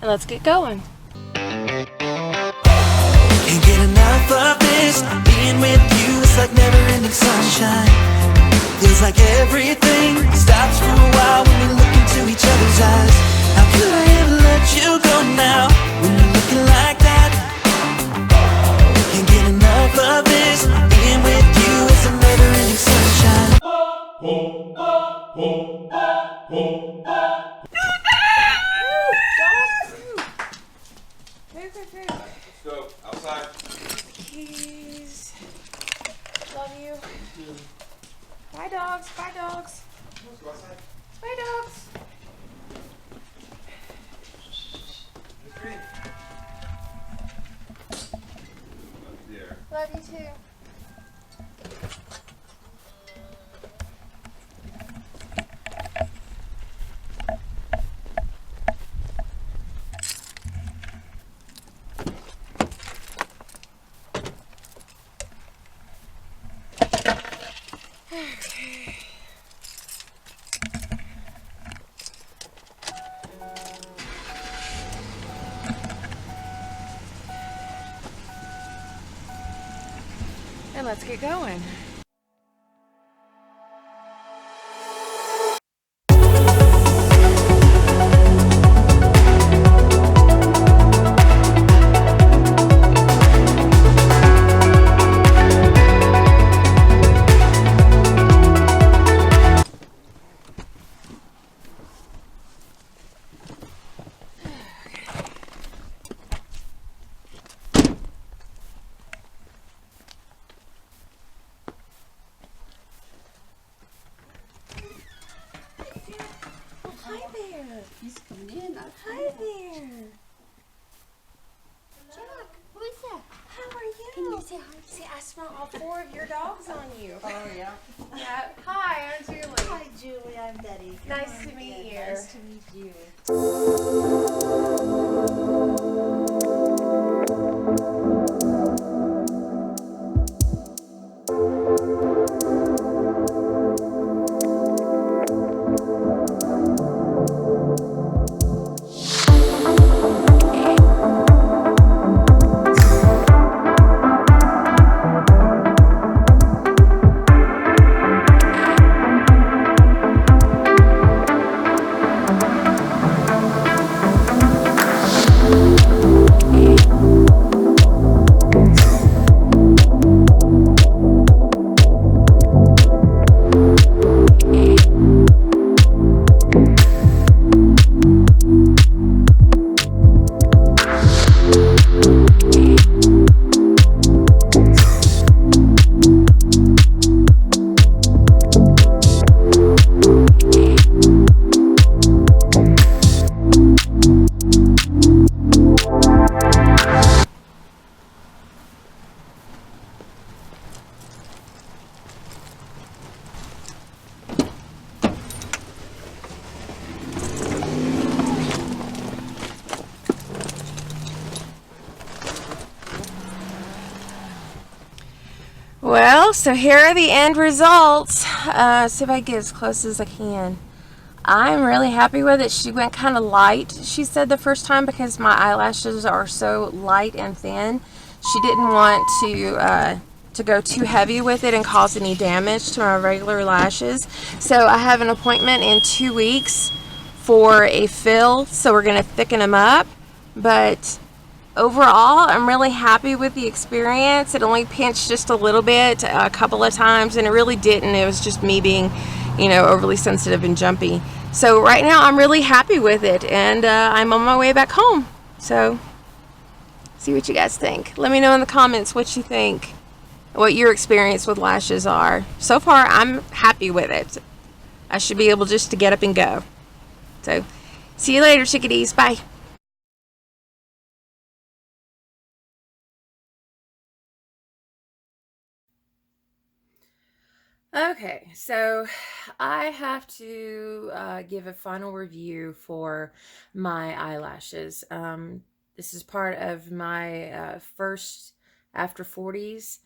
and let's get going. Can't get enough of this. Being with you is like never-ending sunshine. Feels like everything stops for a while when we look into each other's eyes. How could I ever let you go now when you're looking like that? Can't get enough of this. Being with you is a never-ending sunshine. Let's go outside. Keys. Love you. Bye, dogs. Bye, dogs. Let's go outside. Bye, dogs. There. Love you too. And let's get going. Hi there. He's coming in. Hi there. Jack, who is that? How are you? Can you say hi? See, I smell all four of your dogs on you. Oh, yeah. Yeah. Hi, I'm Julie. Hi, Julie. I'm Betty. Good Nice to morning. meet you. Nice to meet you. Well, so here are the end results. See if I get as close as I can. I'm really happy with it. She went kind of light, she said the first time, because my eyelashes are so light and thin. She didn't want to go too heavy with it and cause any damage to my regular lashes. So I have an appointment in 2 weeks for a fill, so we're going to thicken them up. But overall, I'm really happy with the experience. It only pinched just a little bit a couple of times, and it really didn't. It was just me being, overly sensitive and jumpy. So right now I'm really happy with it, and I'm on my way back home. So see what you guys think. Let me know in the comments what you think, what your experience with lashes are. So far, I'm happy with it. I should be able just to get up and go. So see you later, chickadees. Bye. Okay, so I have to give a final review for my eyelashes. This is part of my first After 40's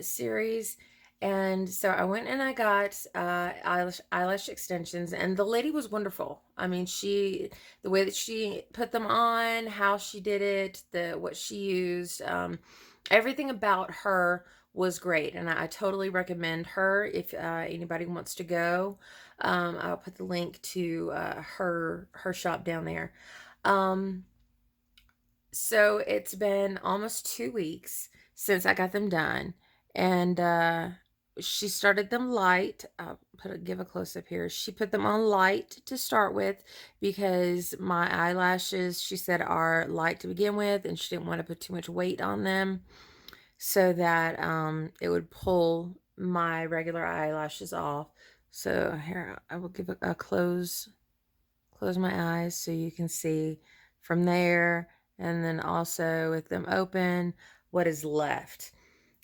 series, And so I went and I got eyelash extensions, and the lady was wonderful. I mean, the way that she put them on, how she did it, what she used, everything about her was great, and I totally recommend her if anybody wants to go. I'll put the link to her shop down there. Um, so it's been almost 2 weeks since I got them done, and she started them light. I'll give a close up here. She put them on light to start with because my eyelashes, she said, are light to begin with, and she didn't want to put too much weight on them so that it would pull my regular eyelashes off. So here I will give a close my eyes so you can see from there, and then also with them open what is left.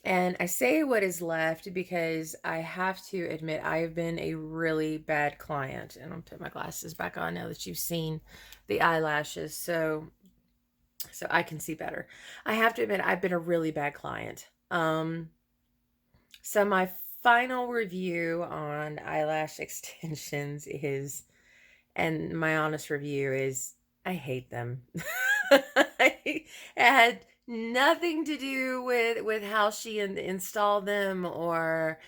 And I say what is left because I have to admit I have been a really bad client. And I'll put my glasses back on now that you've seen the eyelashes, so I can see better. I have to admit I've been a really bad client. So my final review on eyelash extensions is, and my honest review is, I hate them. It had nothing to do with how she installed them or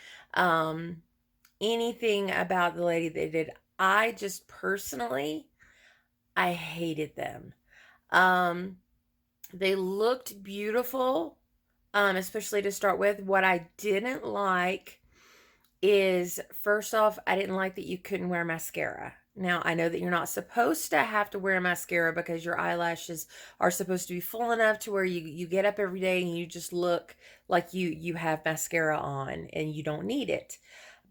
anything about the lady that did. I just personally, I hated them. They looked beautiful, especially to start with. What I didn't like is, first off, I didn't like that you couldn't wear mascara. Now, I know that you're not supposed to have to wear mascara because your eyelashes are supposed to be full enough to where you get up every day and you just look like you have mascara on and you don't need it.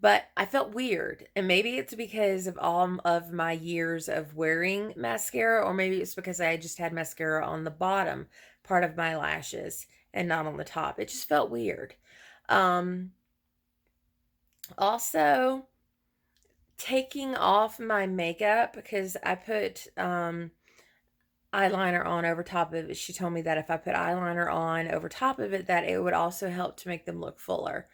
But I felt weird, and maybe it's because of all of my years of wearing mascara, or maybe it's because I just had mascara on the bottom part of my lashes and not on the top. It just felt weird. Also, taking off my makeup, because I put eyeliner on over top of it. She told me that if I put eyeliner on over top of it, that it would also help to make them look fuller.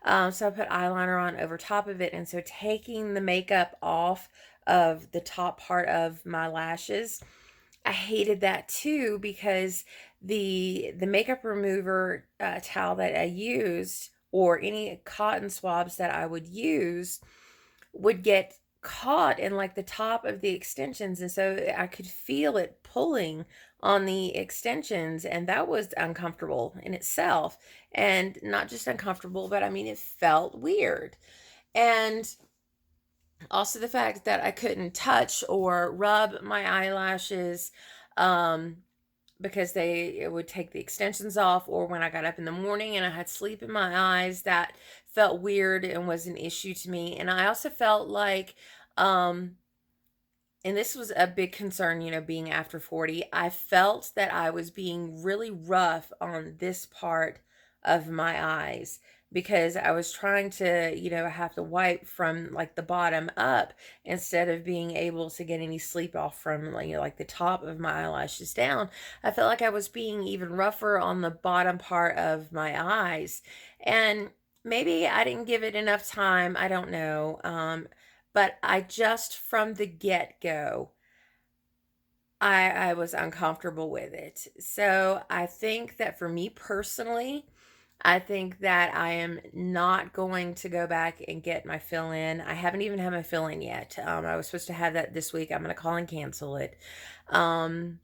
So I put eyeliner on over top of it, and so taking the makeup off of the top part of my lashes, I hated that too, because the makeup remover towel that I used, or any cotton swabs that I would use, would get caught in like the top of the extensions, and so I could feel it pulling on the extensions, and that was uncomfortable in itself. And not just uncomfortable, but I mean, it felt weird. And also the fact that I couldn't touch or rub my eyelashes, because it would take the extensions off, or when I got up in the morning and I had sleep in my eyes, that felt weird and was an issue to me. And I also felt like, and this was a big concern, being after 40, I felt that I was being really rough on this part of my eyes, because I was trying to, have to wipe from like the bottom up instead of being able to get any sleep off from like the top of my eyelashes down. I felt like I was being even rougher on the bottom part of my eyes. And maybe I didn't give it enough time. I don't know. But I just, from the get-go, I was uncomfortable with it. So I think that for me personally, I think that I am not going to go back and get my fill-in. I haven't even had my fill-in yet. I was supposed to have that this week. I'm going to call and cancel it. I'm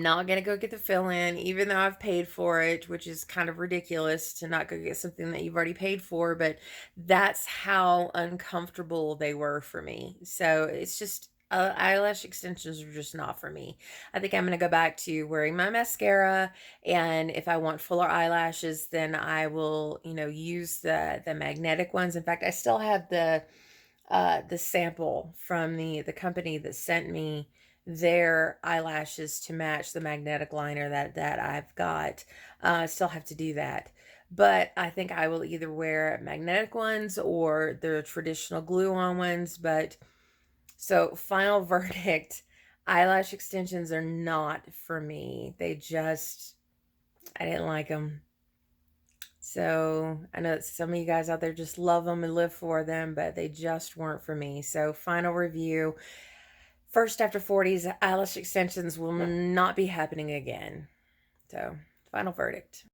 not going to go get the fill-in, even though I've paid for it, which is kind of ridiculous to not go get something that you've already paid for, but that's how uncomfortable they were for me. So it's just, eyelash extensions are just not for me. I think I'm going to go back to wearing my mascara, and if I want fuller eyelashes, then I will, use the magnetic ones. In fact, I still have the sample from the company that sent me their eyelashes to match the magnetic liner that I've got. I still have to do that. But I think I will either wear magnetic ones or the traditional glue-on ones. But so, final verdict, eyelash extensions are not for me. I didn't like them. So I know that some of you guys out there just love them and live for them, but they just weren't for me. So final review. First after 40's, eyelash extensions will not be happening again. So final verdict.